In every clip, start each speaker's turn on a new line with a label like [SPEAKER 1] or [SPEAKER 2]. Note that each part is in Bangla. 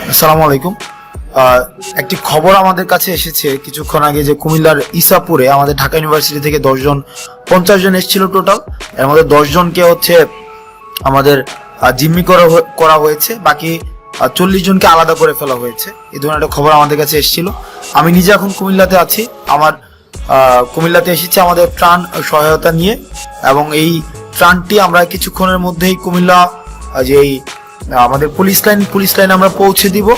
[SPEAKER 1] আসসালামু আলাইকুম। একটি খবর আমাদের কাছে এসেছে কিছুক্ষণ আগে যে কুমিল্লার ইসাপুরে আমাদের ঢাকা ইউনিভার্সিটি থেকে 50 জন এসেছিল টোটাল। এর মধ্যে 10 জনকে আমাদের জিম্মি করা হয়েছে, বাকি 40 জনকে আলাদা করে ফেলা হয়েছে। এই ধরনের একটা খবর আমাদের কাছে এসেছিল। আমি নিজে এখন কুমিল্লাতে আছি। কুমিল্লাতে এসেছি আমাদের ত্রাণ সহায়তা নিয়ে, এবং এই ত্রাণটি আমরা কিছুক্ষণের মধ্যেই কুমিল্লা যেই আমাদের পুলিশ লাইন আমরা পৌঁছে দিব,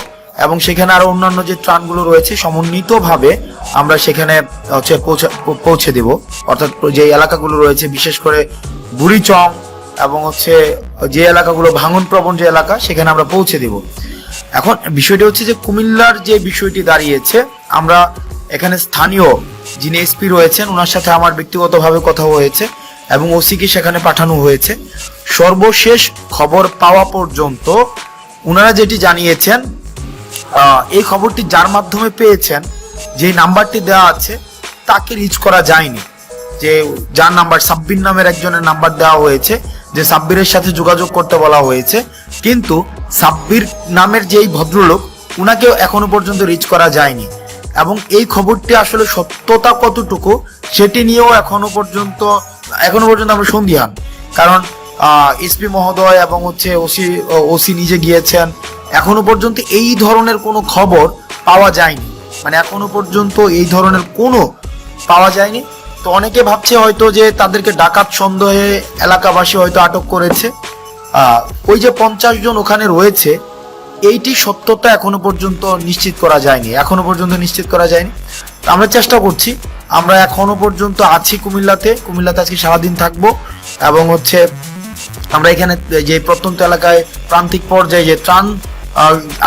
[SPEAKER 1] এবং সেখানে আরো অন্যান্য যে ত্রাণগুলো রয়েছে সমন্বিতভাবে আমরা সেখানে পৌঁছে দিব। অর্থাৎ যে এলাকাগুলো রয়েছে বিশেষ করে বুড়িচং এবং যে এলাকাগুলো ভাঙন প্রবণ যে এলাকা, সেখানে আমরা পৌঁছে দিব। এখন বিষয়টি হচ্ছে যে কুমিল্লার যে বিষয়টি দাঁড়িয়েছে, আমরা এখানে স্থানীয় যিনি এসপি রয়েছেন ওনার সাথে আমার ব্যক্তিগতভাবে কথা হয়েছে এবং ওসিকে সেখানে পাঠানো হয়েছে। সর্বশেষ খবর পাওয়া পর্যন্ত ওনারা যেটি জানিয়েছেন, এই খবরটি যার মাধ্যমে পেয়েছেন, যে নাম্বারটি দেওয়া আছে তাকে রিচ করা যায়নি। যে যার নাম্বার সাব্বির নামের একজনের নাম্বার দেওয়া হয়েছে, যে সাব্বিরের সাথে যোগাযোগ করতে বলা হয়েছে, কিন্তু সাব্বির নামের যেই ভদ্রলোক উনাকেও এখনো পর্যন্ত রিচ করা যায়নি। এবং এই খবরটি আসলে সত্যতা কতটুকু সেটি নিয়েও এখনো পর্যন্ত আমরা সন্দিহান। কারণ এসপি মহোদয় এবং ওসি নিজে গিয়েছেন, এখনো পর্যন্ত এই ধরনের কোনো খবর পাওয়া যায়নি। মানে এখনো পর্যন্ত এই ধরনের কোনো পাওয়া যায়নি। তো অনেকে ভাবছে হয়তো যে তাদেরকে ডাকাত সন্দেহে এলাকাবাসী হয়তো আটক করেছে। ওই যে 50 জন ওখানে রয়েছে, এইটি সত্যতা এখনো পর্যন্ত নিশ্চিত করা যায়নি। আমরা চেষ্টা করছি। আমরা এখনো পর্যন্ত আছি কুমিল্লাতে আজকে সারাদিন থাকবো, এবং আমরা এখানে যে প্রত্যন্ত এলাকায় প্রান্তিক পর্যায়ে যে ত্রাণ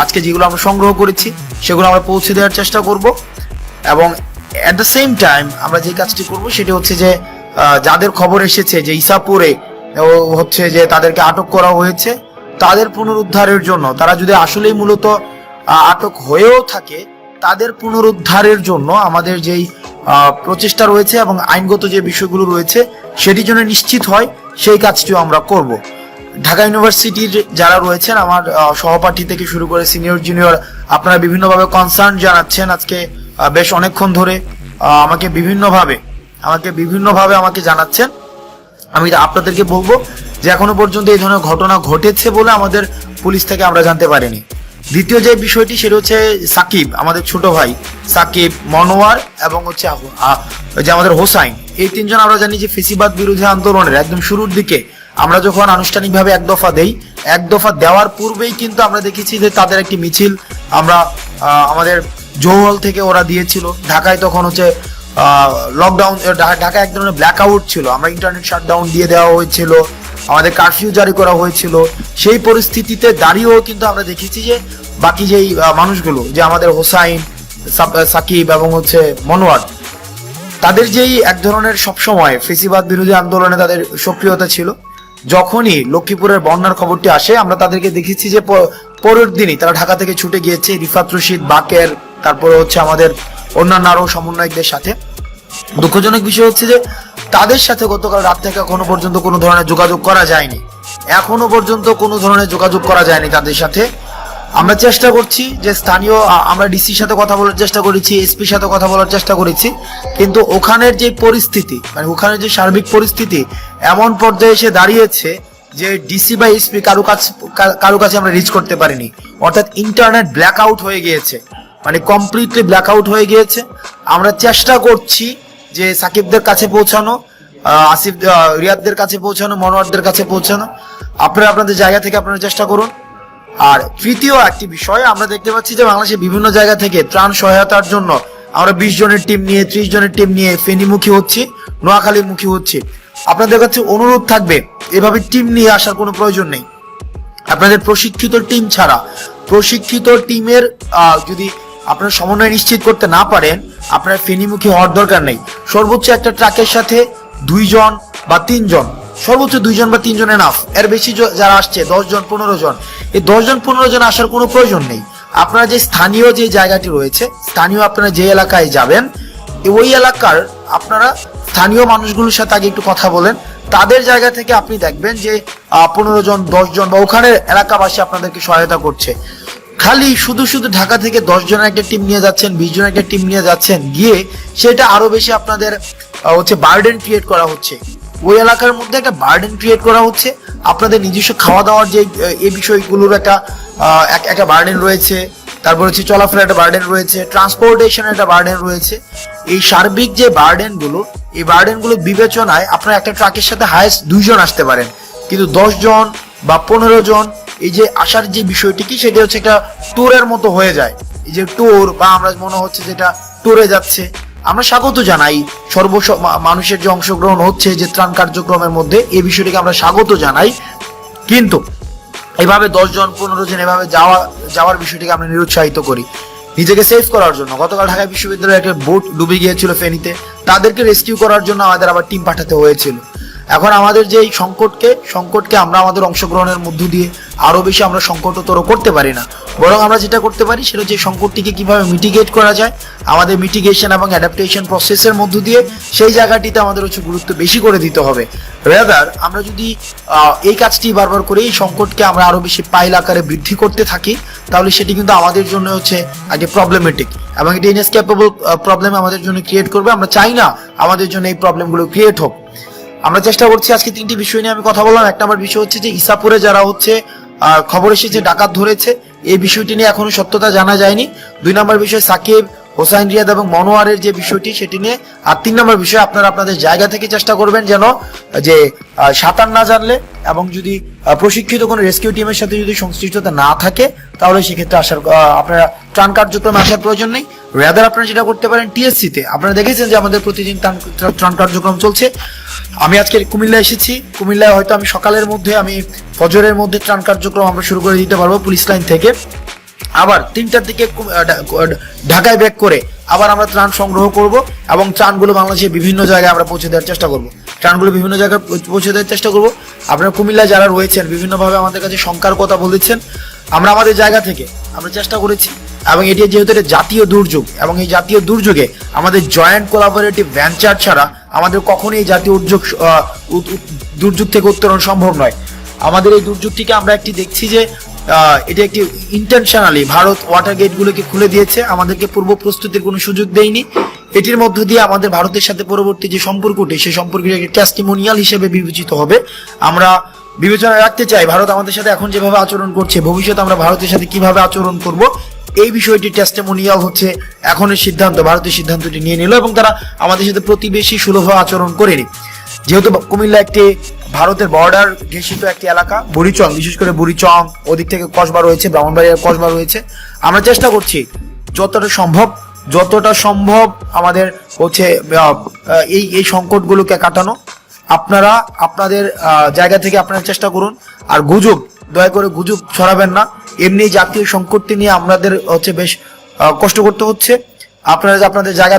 [SPEAKER 1] আজকে যেগুলো আমরা সংগ্রহ করেছি সেগুলো আমরা পৌঁছে দেওয়ার চেষ্টা করব। এবং অ্যাট দ্য সেম টাইম আমরা যে কাজটি করব সেটি হচ্ছে যে যাদের খবর এসেছে যে ইসাপুরে যে তাদেরকে আটক করা হয়েছে, তাদের পুনরুদ্ধারের জন্য, তারা যদি আসলেই মূলত আটক হয়েও থাকে, তাদের পুনরুদ্ধারের জন্য আমাদের যেই প্রচেষ্টা রয়েছে এবং আইনগত যে বিষয়গুলো রয়েছে সেটি যেন নিশ্চিত হয়, সেই কাজটিও আমরা করব। ঢাকা ইউনিভার্সিটির যারা রয়েছেন, আমার সহপাঠী থেকে শুরু করে সিনিয়র জুনিয়র, আপনারা বিভিন্নভাবে কনসার্ন জানাচ্ছেন। আজকে বেশ অনেকক্ষণ ধরে আমাকে বিভিন্নভাবে জানাচ্ছেন। আমি আপনাদেরকে বলবো যে এখনো পর্যন্ত এই ধরনের ঘটনা ঘটেছে বলে আমাদের পুলিশ থেকে আমরা জানতে পারিনি। দ্বিতীয় যে বিষয়টি সেটা হচ্ছে সাকিব, আমাদের ছোট ভাই সাকিব, মনোয়ার এবং যে আমাদের হোসাইন, এই 3 জন আমরা জানি যে ফেসিবাদ বিরোধী আন্দোলনের একদম শুরুর দিকে আমরা যখন আনুষ্ঠানিকভাবে এক দফা দেওয়ার পূর্বেই কিন্তু আমরা দেখেছি যে তাদের একটি মিছিল আমরা আমাদের জৌহল থেকে ওরা দিয়েছিল। ঢাকায় তখন লকডাউন, ঢাকায় এক ধরনের ব্ল্যাক আউট ছিল, আমরা ইন্টারনেট শাটডাউন দিয়ে দেওয়া হয়েছিল, আমাদের কারফিউ জারি করা হয়েছিল। সেই পরিস্থিতিতে দাঁড়িয়েও কিন্তু আমরা দেখেছি যে বাকি যেই মানুষগুলো, যে আমাদের হোসাইন, সাকিব এবং মনোয়ার, তাদের যেই এক ধরনের সবসময় ফেসিবাদ বিরোধী আন্দোলনে তাদের সক্রিয়তা ছিল। যখনই লক্ষ্মীপুরের বন্যার খবরটি আসে, আমরা তাদেরকে দেখেছি যে পরের দিনই তারা ঢাকা থেকে ছুটে গিয়েছে রিফাত রশিদ, বাকের, তারপরে আমাদের অন্যান্য আরো সমন্বয়কদের সাথে। দুঃখজনক বিষয় হচ্ছে যে তাদের সাথে গতকাল রাত থেকে এখনো পর্যন্ত কোনো ধরনের যোগাযোগ করা যায়নি তাদের সাথে। আমরা চেষ্টা করছি যে আমরা ডিসির সাথে কথা বলার চেষ্টা করেছি, এসপির সাথে কথা বলার চেষ্টা করেছি, কিন্তু ওখানের যে পরিস্থিতি, মানে ওখানের যে সার্বিক পরিস্থিতি এমন পর্যায়ে এসে দাঁড়িয়েছে যে ডিসি বা এসপি কারো কাছে আমরা রিচ করতে পারিনি। অর্থাৎ ইন্টারনেট ব্ল্যাক আউট হয়ে গিয়েছে, মানে কমপ্লিটলি ব্ল্যাক আউট হয়ে গিয়েছে। আমরা চেষ্টা করছি যে সাকিবদের কাছে পৌঁছানো, আসিফ রিয়াদদের কাছে পৌঁছানো, মনোয়ারদের কাছে পৌঁছানো। আপনারা আপনাদের জায়গা থেকে আপনারা চেষ্টা করুন। আর তৃতীয় একটি বিষয়, আমরা দেখতে পাচ্ছি যে বাংলাদেশের বিভিন্ন জায়গা থেকে ত্রাণ সহায়তার জন্য আমরা 20 জনের টিম নিয়ে, 30 জনের টিম নিয়ে ফেনীমুখী হচ্ছি, নোয়াখালীমুখী হচ্ছি। আপনাদের কাছে অনুরোধ থাকবে, এভাবে টিম নিয়ে আসার কোনো প্রয়োজন নেই। আপনাদের প্রশিক্ষিত টিম ছাড়া, প্রশিক্ষিত টিমের যদি আপনারা সমন্বয় নিশ্চিত করতে না পারেন, আপনার ফেনীমুখী হওয়ার দরকার নেই। সর্বোচ্চ একটা ট্রাকের সাথে 2 জন বা 3 জন, সর্বোচ্চ 2 জন বা 3 জন এনাফ। এর বেশি যারা আসছে 10 জন 15 জন, এই 10 জন 15 জন আসার কোনো প্রয়োজন নেই। আপনারা যে স্থানীয় যে জায়গাটি রয়েছে, আপনারা যে এলাকায় যাবেন, ওই এলাকার আপনারা স্থানীয় মানুষগুলোর সাথে আগে একটু কথা বলেন। তাদের জায়গা থেকে আপনি দেখবেন যে 15 জন 10 জন বা ওখানের এলাকাবাসী আপনাদেরকে সহায়তা করছে। খালি শুধু শুধু ঢাকা থেকে 10 জনের একটা টিম নিয়ে যাচ্ছেন, 20 জনের একটা টিম নিয়ে যাচ্ছেন, গিয়ে সেটা আরো বেশি আপনাদের হচ্ছে বার্ডেন ক্রিয়েট করা হচ্ছে। ওই এলাকার মধ্যে একটা বার্ডেন ক্রিয়েট করা হচ্ছে। আপনাদের নিজস্ব খাওয়া দাওয়ার যে এই বিষয়গুলোর একটা বার্ডেন রয়েছে, তারপর হচ্ছে চলাফেরার একটা বার্ডেন রয়েছে, ট্রান্সপোর্টেশনের একটা বার্ডেন রয়েছে। এই সার্বিক যে বার্ডেনগুলো, এই বার্ডেনগুলো বিবেচনায় আপনারা একটা ট্রাকের সাথে হাইয়েস্ট 2 জন আসতে পারেন, কিন্তু 10 জন বা 15 জন এই যে আসার যে বিষয়টি কি, সেটা হচ্ছে একটা ট্যুরের মতো হয়ে যায়। এই যে ট্যুর বা আমরা মনে হচ্ছে যেটা ট্যুরে যাচ্ছে, আমরা স্বাগত জানাই মানুষের যে অংশগ্রহণ হচ্ছে যে ত্রাণ কার্যক্রমের মধ্যে, এই বিষয়টিকে আমরা স্বাগত জানাই। কিন্তু এভাবে 10 জন 15 জন এভাবে যাওয়ার বিষয়টিকে আমরা নিরুৎসাহিত করি নিজেকে সেভ করার জন্য। গতকাল ঢাকা বিশ্ববিদ্যালয়ে একটা বোট ডুবে গিয়েছিল ফেনীতে, তাদেরকে রেস্কিউ করার জন্য আমাদের আবার টিম পাঠাতে হয়েছিল। এখন আমাদের যে এই সংকটকে আমরা আমাদের অংশগ্রহণের মধ্য দিয়ে আরো বেশি আমরা সংকটতর করতে পারি না, বরং আমরা যেটা করতে পারি সেটা হচ্ছে সংকটটিকে কিভাবে মিটিগেট করা যায়। আমাদের মিটিগেশন এবং অ্যাডাপ্টেশন প্রসেসের মধ্য দিয়ে সেই জায়গাটিতে আমাদের হচ্ছে গুরুত্ব বেশি করে দিতে হবে। রেদার আমরা যদি এই কাজটি বারবার করে এই সংকটকে আমরা আরো বেশি পাইল আকারে বৃদ্ধি করতে থাকি, তাহলে সেটি কিন্তু আমাদের জন্য হচ্ছে একটা প্রবলেমেটিক এবং এটি ইনএসকেপেবল প্রবলেম আমাদের জন্য ক্রিয়েট করবে। আমরা চাই না আমাদের জন্য এই প্রবলেমগুলো ক্রিয়েট হোক। আমরা চেষ্টা করছি, আজকে 3টি বিষয় নিয়ে আমি কথা বললাম। 1 নম্বর বিষয় হচ্ছে যে ইসাপুরে যারা হচ্ছে খবর এসেছে ডাকাত ধরেছে, এই বিষয়টি নিয়ে এখনো সত্যতা জানা যায়নি। 2 নম্বর বিষয় সাকিব, হোসাইন রিয়াদ এবং মনোয়ারের যে বিষয়টি সেটি নিয়ে। আর 3 নম্বর বিষয় আপনারা আপনাদের জায়গা থেকে চেষ্টা করবেন যেন যে সাঁতার না জানলে এবং যদি প্রশিক্ষিত কোনো রেস্কিউ টিমের সাথে যদি সংশ্লিষ্টতা না থাকে, তাহলে সেক্ষেত্রে আপনারা ত্রাণ কার্যক্রমে আসার প্রয়োজন নেই। রেদার আপনারা যেটা করতে পারেন টিএসসিতে, আপনারা দেখেছেন যে আমাদের প্রতিদিন ত্রাণ কার্যক্রম চলছে। আমি আজকে কুমিল্লা এসেছি, কুমিল্লায় হয়তো আমি সকালের মধ্যে ফজরের মধ্যে ত্রাণ কার্যক্রম আমরা শুরু করে দিতে পারবো পুলিশ লাইন থেকে। আবার 3টার দিকে ঢাকায় ব্যাক করে আবার আমরা ত্রাণ সংগ্রহ করব এবং ত্রাণগুলো বাংলাদেশের বিভিন্ন জায়গায় আমরা পৌঁছে দেওয়ার চেষ্টা করব। আপনারা কুমিল্লায় যারা রয়েছেন বিভিন্নভাবে আমাদের কাছে শঙ্কার কথা বলেছেন, আমরা আমাদের জায়গা থেকে আমরা চেষ্টা করেছি। এবং এটি যেহেতু এটা জাতীয় দুর্যোগ, এবং এই জাতীয় দুর্যোগে আমাদের জয়েন্ট কোলাবোরেটিভ ভেঞ্চার ছাড়া আমাদের কখনোই এই জাতীয় দুর্যোগ থেকে উত্তরণ সম্ভব নয়। আমাদের এই দুর্যোগটিকে আমরা একটি দেখছি যে এটা একটি ইন্টেনশনালি ভারত ওয়াটার গেটগুলোকে খুলে দিয়েছে, আমাদেরকে পূর্ব প্রস্তুতির কোনো সুযোগ দেয়নি। এটির মধ্য দিয়ে আমাদের ভারতের সাথে পরবর্তী যে সম্পর্কটি, সেই সম্পর্কটি একটি টেস্টিমোনিয়াল হিসেবে বিবেচিত হবে। আমরা বিবেচনা রাখতে চাই ভারত আমাদের সাথে এখন যেভাবে আচরণ করছে, ভবিষ্যতে আমরা ভারতের সাথে কিভাবে আচরণ করব, এই বিষয়টি টেস্টিমোনিয়াল হচ্ছে এখনের সিদ্ধান্ত। ভারতের সিদ্ধান্তটি নিয়ে নিল এবং তারা আমাদের সাথে প্রতিবেশী সুলভ আচরণ করেনি। যেহেতু কুমিল্লা একটি ভারতের বর্ডার ঘেঁষিত একটি এলাকা, বুড়িচং, বিশেষ করে বুড়িচং, ওদিক থেকে কসবা রয়েছে, ব্রাহ্মণবাড়িয়ার কসবা রয়েছে, আমরা চেষ্টা করছি যতটা সম্ভব আমাদের হচ্ছে এই সংকটগুলোকে কাটানো। আপনারা আপনাদের জায়গা থেকে আপনারা চেষ্টা করুন। আর দয়া করে গুজব ছড়াবেন না। এমনি জাতীয় সংকটটি নিয়ে আমাদের হচ্ছে বেশ কষ্ট করতে হচ্ছে। আপনারা আপনাদের জায়গা